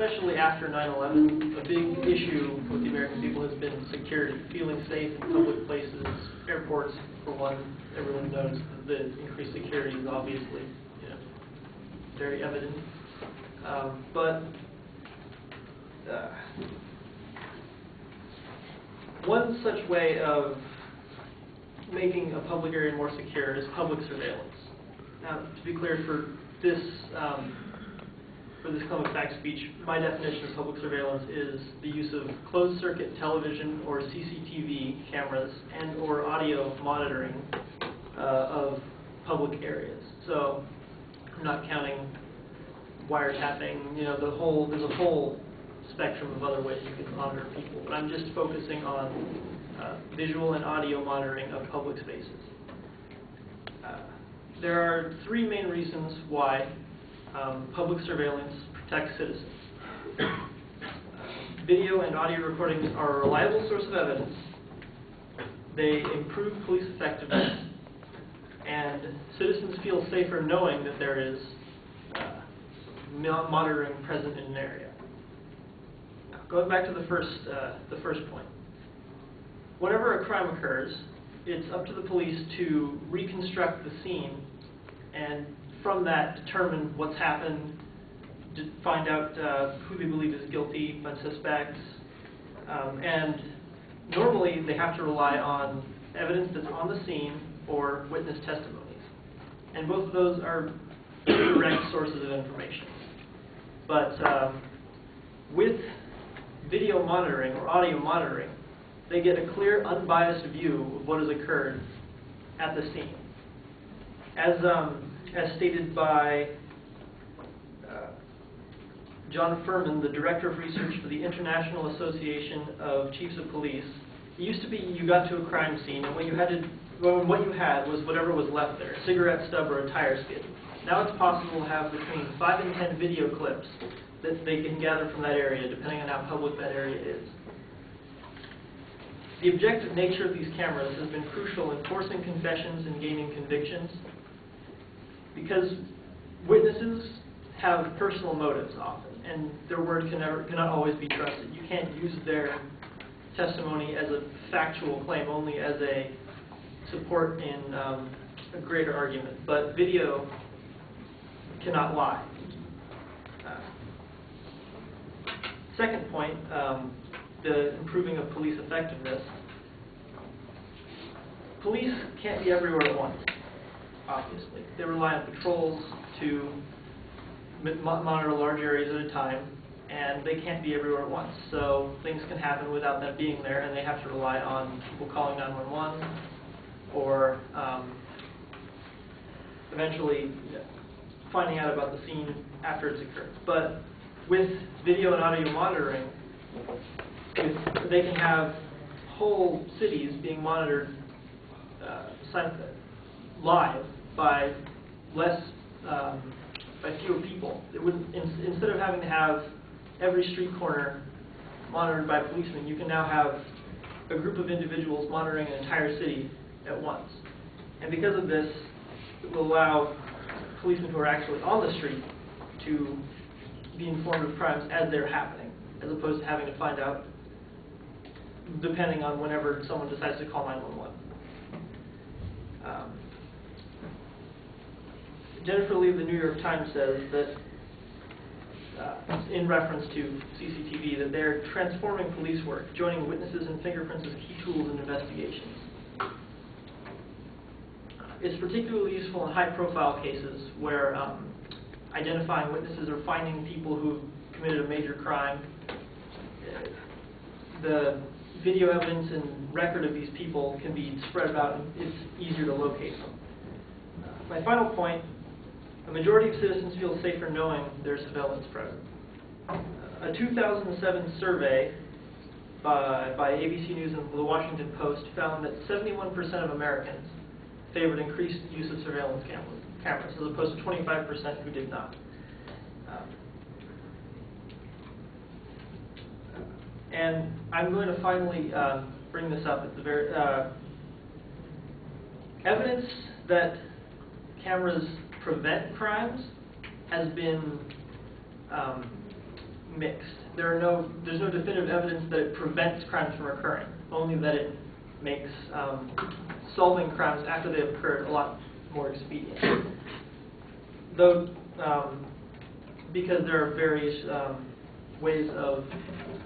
especially after 9/11, a big issue with the American people has been security, feeling safe in public places, airports, for one. Everyone knows that the increased security is obviously, very evident. But one such way of making a public area more secure is public surveillance. Now, to be clear, for this claim of fact speech, my definition of public surveillance is the use of closed-circuit television or CCTV cameras and/or audio monitoring of public areas. So, I'm not counting wiretapping. There's a whole spectrum of other ways you can monitor people, but I'm just focusing on visual and audio monitoring of public spaces. There are three main reasons why public surveillance protects citizens. Video and audio recordings are a reliable source of evidence. They improve police effectiveness, and citizens feel safer knowing that there is monitoring present in an area. Now, going back to the first point. Whenever a crime occurs, it's up to the police to reconstruct the scene and from that determine what's happened, to find out who they believe is guilty, find suspects, and normally they have to rely on evidence that's on the scene or witness testimonies. And both of those are direct sources of information. But with video monitoring or audio monitoring, they get a clear, unbiased view of what has occurred at the scene. As stated by John Furman, the Director of Research for the International Association of Chiefs of Police, it used to be you got to a crime scene and what you had was whatever was left there, a cigarette stub or a tire skid. Now it's possible to have between 5 and 10 video clips that they can gather from that area, depending on how public that area is. The objective nature of these cameras has been crucial in forcing confessions and gaining convictions, because witnesses have personal motives often, and their word cannot always be trusted. You can't use their testimony as a factual claim, only as a support in a greater argument. But video cannot lie. Second point, the improving of police effectiveness. Police can't be everywhere at once, obviously. They rely on patrols to monitor large areas at a time, and they can't be everywhere at once. So things can happen without them being there, and they have to rely on people calling 911 or eventually finding out about the scene after it's occurred. But with video and audio monitoring, they can have whole cities being monitored live by fewer people. It would, instead of having to have every street corner monitored by policemen, you can now have a group of individuals monitoring an entire city at once. And because of this, it will allow policemen who are actually on the street to be informed of crimes as they're happening, as opposed to having to find out depending on whenever someone decides to call 911. Jennifer Lee of the New York Times says that, in reference to CCTV, that they're transforming police work, joining witnesses and fingerprints as key tools in investigations. It's particularly useful in high-profile cases where identifying witnesses or finding people who committed a major crime. The video evidence and record of these people can be spread about, and it's easier to locate them. My final point, a majority of citizens feel safer knowing there's surveillance present. A 2007 survey by ABC News and The Washington Post found that 71% of Americans favored increased use of surveillance cameras, as opposed to 25% who did not. And I'm going to finally bring this up at the very evidence that cameras prevent crimes has been mixed. There's no definitive evidence that it prevents crimes from occurring, only that it makes solving crimes after they have occurred a lot more expedient. Though, because there are various ways of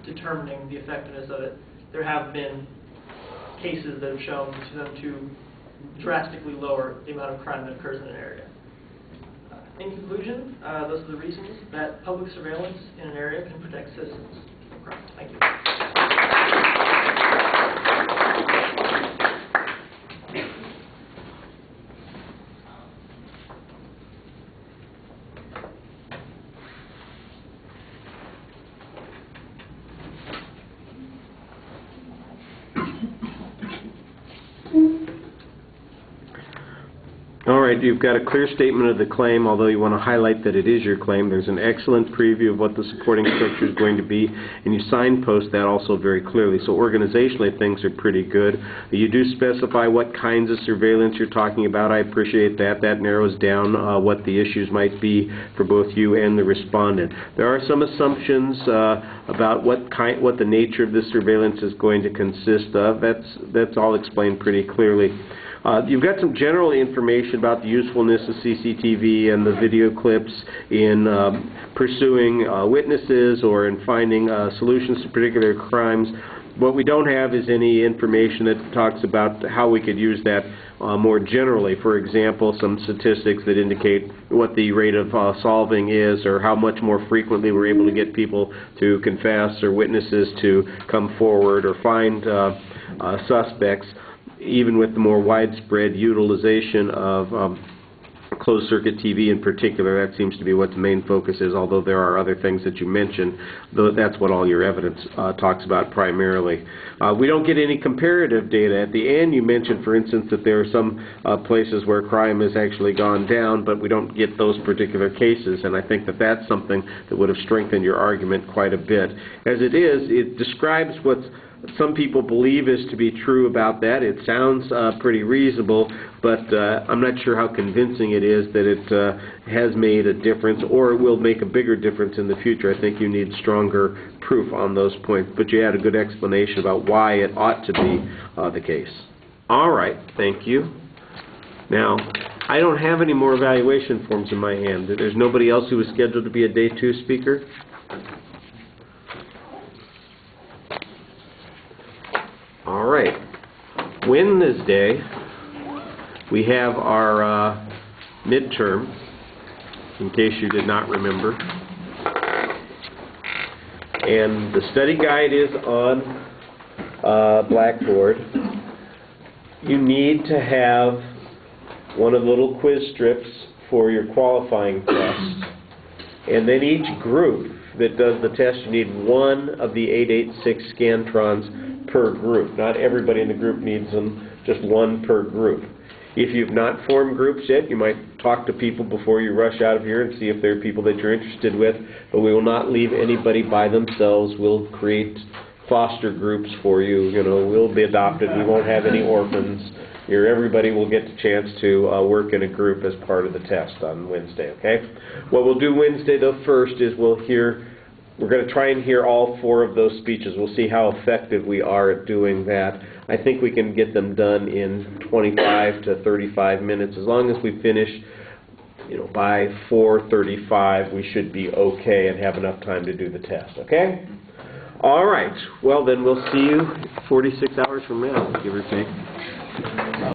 determining the effectiveness of it, there have been cases that have shown them to drastically lower the amount of crime that occurs in an area. In conclusion, those are the reasons that public surveillance in an area can protect citizens from crime. Thank you. All right, you've got a clear statement of the claim, although you want to highlight that it is your claim. There's an excellent preview of what the supporting structure is going to be, and you signpost that also very clearly. So organizationally, things are pretty good. You do specify what kinds of surveillance you're talking about. I appreciate that. That narrows down what the issues might be for both you and the respondent. There are some assumptions about what the nature of this surveillance is going to consist of. That's all explained pretty clearly. You've got some general information about the usefulness of CCTV and the video clips in pursuing witnesses or in finding solutions to particular crimes. What we don't have is any information that talks about how we could use that more generally. For example, some statistics that indicate what the rate of solving is, or how much more frequently we're able to get people to confess or witnesses to come forward or find suspects, even with the more widespread utilization of closed-circuit TV in particular. That seems to be what the main focus is, although there are other things that you mentioned, though that's what all your evidence talks about primarily. We don't get any comparative data. At the end, you mentioned, for instance, that there are some places where crime has actually gone down, but we don't get those particular cases, and I think that that's something that would have strengthened your argument quite a bit. As it is, it describes what some people believe is to be true about that. It sounds pretty reasonable, but I'm not sure how convincing it is that it has made a difference or will make a bigger difference in the future. I think you need stronger proof on those points, but you had a good explanation about why it ought to be the case. All right, thank you. Now, I don't have any more evaluation forms in my hand. There's nobody else who was scheduled to be a Day 2 speaker? All right. Wednesday, we have our midterm, in case you did not remember. And the study guide is on Blackboard. You need to have one of the little quiz strips for your qualifying test. And then each group that does the test, you need one of the 886 Scantrons per group. Not everybody in the group needs them, just one per group. If you've not formed groups yet, you might talk to people before you rush out of here and see if there are people that you're interested with, but we will not leave anybody by themselves. We'll create foster groups for you. You know, we'll be adopted. We won't have any orphans. Everybody will get the chance to work in a group as part of the test on Wednesday, okay? What we'll do Wednesday, though, first is we're going to try and hear all 4 of those speeches. We'll see how effective we are at doing that. I think we can get them done in 25 to 35 minutes. As long as we finish, by 4:35, we should be okay and have enough time to do the test, okay? All right. Well, then we'll see you 46 hours from now, give or take.